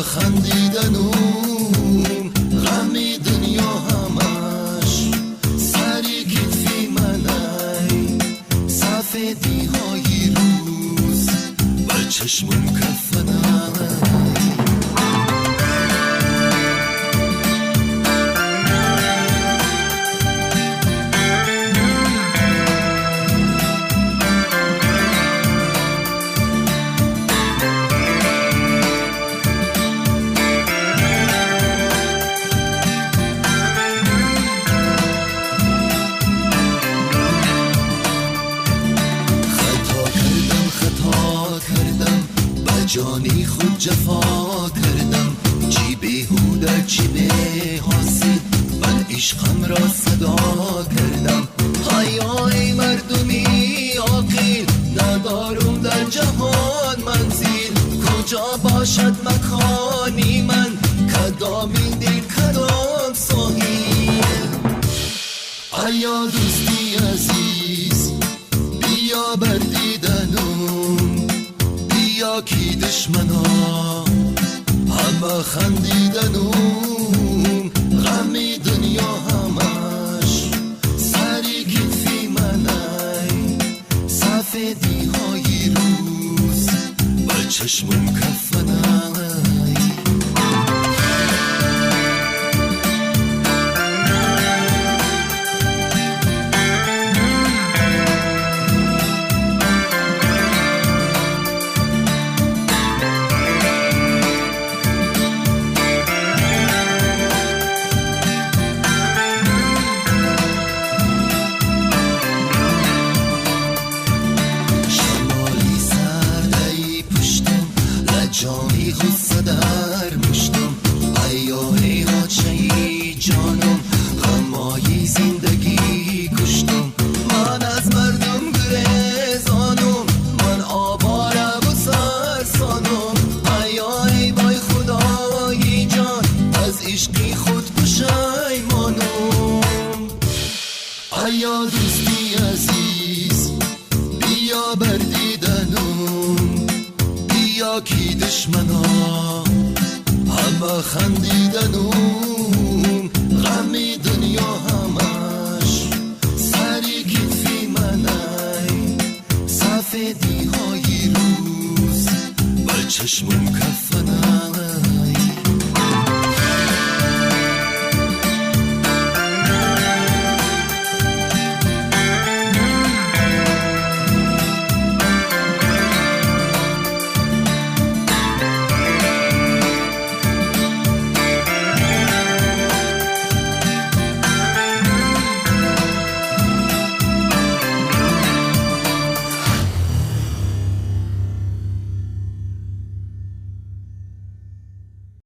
خندیدنم غمی دنیا همش سری کتفی منای سفیدی های روز و چشمم کفنای جانی خود جفا کردم چی بیهوده چی به حاصل من عشقم را صدا کردم های مردمی عاقل ندارم در جهان منزل کجا باشد مکانی من کدامین دل کدام ساحل آیا دوستی عزیز بیا بر دیدنم یا کی دشمنا همه خندیدنم غمی دنیا همش سری کتفی منای سفیدی های روز و چشمم کفنای جانی غصه در مشتم ایای راچهی جانم غمای زندگی کشتم من از مردم گریزانم من آواره و سرسانم ایای بای خدای جان از عشقی خود پشیمانم ایا دوستی عزیز بیا بر دیدنم یا کی دشمنا همه خندیدنم غمی دنیا همش سری کتفی منای سفیدی های روز و چشمم کف